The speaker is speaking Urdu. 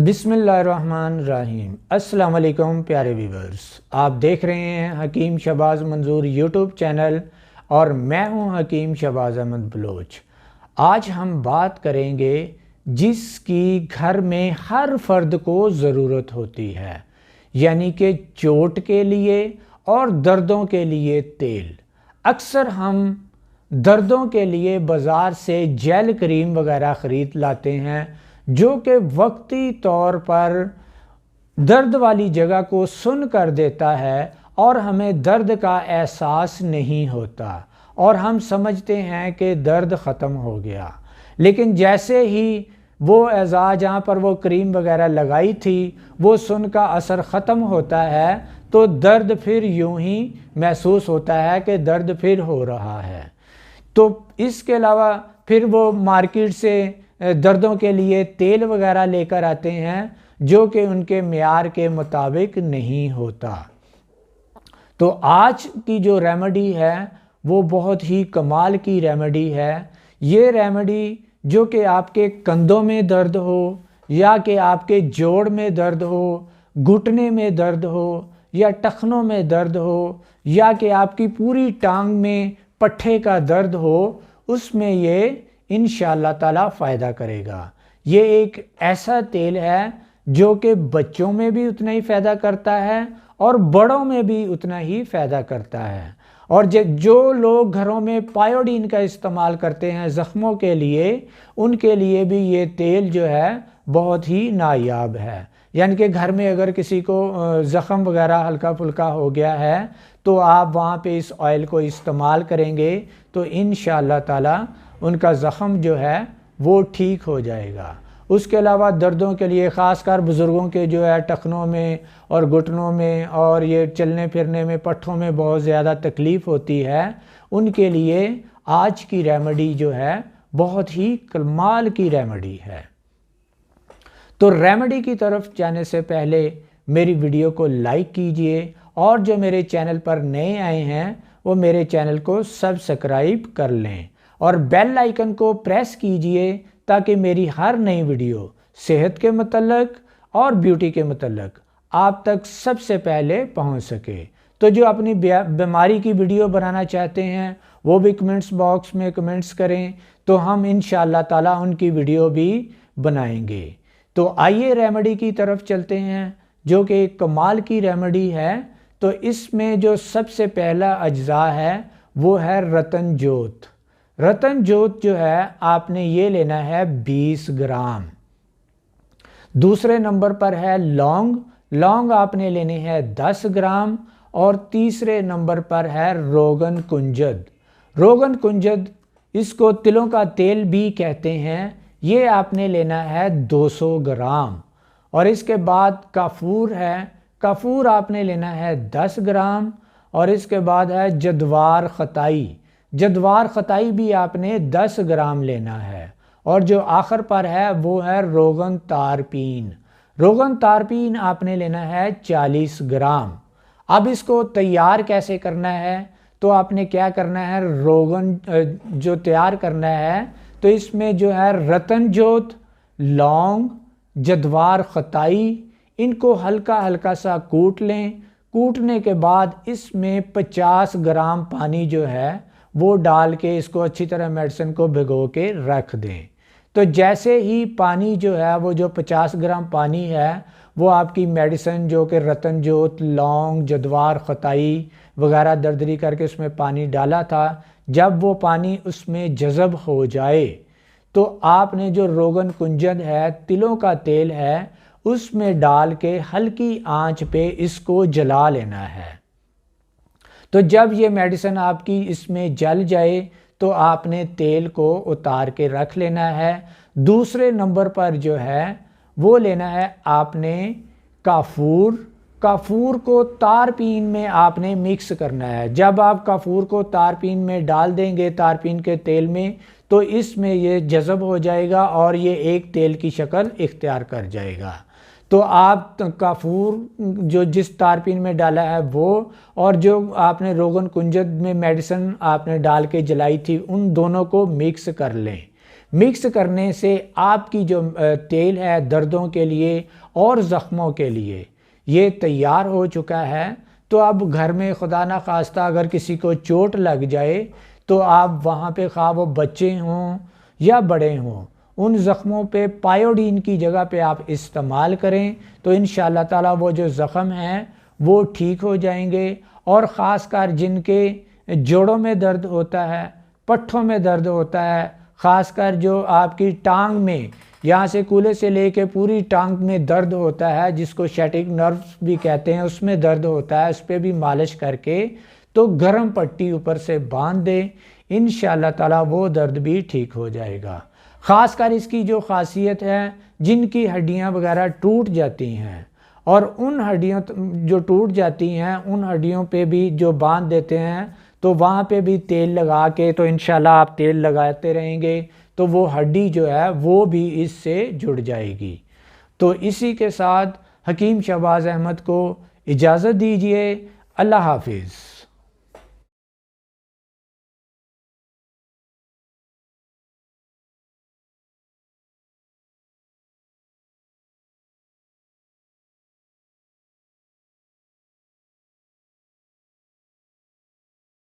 بسم اللہ الرحمن الرحیم۔ السلام علیکم پیارے ویورز، آپ دیکھ رہے ہیں حکیم شہباز منظور یوٹیوب چینل اور میں ہوں حکیم شہباز احمد بلوچ۔ آج ہم بات کریں گے جس کی گھر میں ہر فرد کو ضرورت ہوتی ہے، یعنی کہ چوٹ کے لیے اور دردوں کے لیے تیل۔ اکثر ہم دردوں کے لیے بازار سے جیل کریم وغیرہ خرید لاتے ہیں جو کہ وقتی طور پر درد والی جگہ کو سن کر دیتا ہے اور ہمیں درد کا احساس نہیں ہوتا اور ہم سمجھتے ہیں کہ درد ختم ہو گیا، لیکن جیسے ہی وہ اعضاء جہاں پر وہ کریم وغیرہ لگائی تھی وہ سن کا اثر ختم ہوتا ہے تو درد پھر یوں ہی محسوس ہوتا ہے کہ درد پھر ہو رہا ہے۔ تو اس کے علاوہ پھر وہ مارکیٹ سے دردوں کے لیے تیل وغیرہ لے کر آتے ہیں جو کہ ان کے معیار کے مطابق نہیں ہوتا۔ تو آج کی جو ریمیڈی ہے وہ بہت ہی کمال کی ریمیڈی ہے۔ یہ ریمیڈی جو کہ آپ کے کندھوں میں درد ہو یا کہ آپ کے جوڑ میں درد ہو، گھٹنے میں درد ہو یا ٹخنوں میں درد ہو یا کہ آپ کی پوری ٹانگ میں پٹھے کا درد ہو، اس میں یہ انشاءاللہ تعالی فائدہ کرے گا۔ یہ ایک ایسا تیل ہے جو کہ بچوں میں بھی اتنا ہی فائدہ کرتا ہے اور بڑوں میں بھی اتنا ہی فائدہ کرتا ہے۔ اور جو لوگ گھروں میں پائیوڈین کا استعمال کرتے ہیں زخموں کے لیے، ان کے لیے بھی یہ تیل جو ہے بہت ہی نایاب ہے۔ یعنی کہ گھر میں اگر کسی کو زخم وغیرہ ہلکا پھلکا ہو گیا ہے تو آپ وہاں پہ اس آئل کو استعمال کریں گے تو انشاءاللہ تعالی ان کا زخم جو ہے وہ ٹھیک ہو جائے گا۔ اس کے علاوہ دردوں کے لیے خاص کر بزرگوں کے جو ہے ٹخنوں میں اور گھٹنوں میں اور یہ چلنے پھرنے میں پٹھوں میں بہت زیادہ تکلیف ہوتی ہے، ان کے لیے آج کی ریمیڈی جو ہے بہت ہی کمال کی ریمیڈی ہے۔ تو ریمیڈی کی طرف جانے سے پہلے میری ویڈیو کو لائک کیجئے اور جو میرے چینل پر نئے آئے ہیں وہ میرے چینل کو سبسکرائب کر لیں اور بیل آئیکن کو پریس کیجئے تاکہ میری ہر نئی ویڈیو صحت کے متعلق اور بیوٹی کے متعلق آپ تک سب سے پہلے پہنچ سکے۔ تو جو اپنی بیماری کی ویڈیو بنانا چاہتے ہیں وہ بھی کمنٹس باکس میں کمنٹس کریں تو ہم انشاءاللہ تعالی ان کی ویڈیو بھی بنائیں گے۔ تو آئیے ریمیڈی کی طرف چلتے ہیں جو کہ ایک کمال کی ریمیڈی ہے۔ تو اس میں جو سب سے پہلا اجزاء ہے وہ ہے رتن جوت۔ رتن جوت جو ہے آپ نے یہ لینا ہے 20 گرام۔ دوسرے نمبر پر ہے لونگ، لونگ آپ نے لینے ہیں 10 گرام اور تیسرے نمبر پر ہے روغن کنجد۔ روغن کنجد اس کو تلوں کا تیل بھی کہتے ہیں، یہ آپ نے لینا ہے 200 گرام۔ اور اس کے بعد کافور ہے، کافور آپ نے لینا ہے 10 گرام اور اس کے بعد ہے جدوار خطائی، جدوار خطائی بھی آپ نے 10 گرام لینا ہے۔ اور جو آخر پر ہے وہ ہے روغن تارپین، روغن تارپین آپ نے لینا ہے 40 گرام۔ اب اس کو تیار کیسے کرنا ہے تو آپ نے کیا کرنا ہے، روغن جو تیار کرنا ہے تو اس میں جو ہے رتن جوت، لونگ، جدوار خطائی، ان کو ہلکا ہلکا سا کوٹ لیں۔ کوٹنے کے بعد اس میں 50 گرام پانی جو ہے وہ ڈال کے اس کو اچھی طرح میڈیسن کو بھگو کے رکھ دیں۔ تو جیسے ہی پانی جو ہے وہ جو 50 گرام پانی ہے وہ آپ کی میڈیسن جو کہ رتن جوت، لونگ، جدوار خطائی وغیرہ دردری کر کے اس میں پانی ڈالا تھا، جب وہ پانی اس میں جذب ہو جائے تو آپ نے جو روغن کنجد ہے، تلوں کا تیل ہے، اس میں ڈال کے ہلکی آنچ پہ اس کو جلا لینا ہے۔ تو جب یہ میڈیسن آپ کی اس میں جل جائے تو آپ نے تیل کو اتار کے رکھ لینا ہے۔ دوسرے نمبر پر جو ہے وہ لینا ہے آپ نے کافور، کافور کو تارپین میں آپ نے مکس کرنا ہے۔ جب آپ کافور کو تارپین میں ڈال دیں گے، تارپین کے تیل میں، تو اس میں یہ جذب ہو جائے گا اور یہ ایک تیل کی شکل اختیار کر جائے گا۔ تو آپ کافور جو جس تارپین میں ڈالا ہے وہ اور جو آپ نے روغن کنجد میں میڈیسن آپ نے ڈال کے جلائی تھی ان دونوں کو مکس کر لیں۔ مکس کرنے سے آپ کی جو تیل ہے دردوں کے لیے اور زخموں کے لیے یہ تیار ہو چکا ہے۔ تو اب گھر میں خدا نخواستہ اگر کسی کو چوٹ لگ جائے تو آپ وہاں پہ خواہ وہ بچے ہوں یا بڑے ہوں، ان زخموں پہ پائیوڈین کی جگہ پہ آپ استعمال کریں تو انشاءاللہ تعالی وہ جو زخم ہیں وہ ٹھیک ہو جائیں گے۔ اور خاص کر جن کے جوڑوں میں درد ہوتا ہے، پٹھوں میں درد ہوتا ہے، خاص کر جو آپ کی ٹانگ میں یہاں سے کولے سے لے کے پوری ٹانگ میں درد ہوتا ہے، جس کو سیاٹک نروز بھی کہتے ہیں، اس میں درد ہوتا ہے، اس پہ بھی مالش کر کے تو گرم پٹی اوپر سے باندھ دیں، انشاءاللہ تعالی وہ درد بھی ٹھیک ہو جائے گا۔ خاص کر اس کی جو خاصیت ہے، جن کی ہڈیاں وغیرہ ٹوٹ جاتی ہیں اور ان ہڈیوں جو ٹوٹ جاتی ہیں ان ہڈیوں پہ بھی جو باندھ دیتے ہیں تو وہاں پہ بھی تیل لگا کے تو انشاءاللہ آپ تیل لگاتے رہیں گے تو وہ ہڈی جو ہے وہ بھی اس سے جڑ جائے گی۔ تو اسی کے ساتھ حکیم شہباز احمد کو اجازت دیجیے۔ اللہ حافظ۔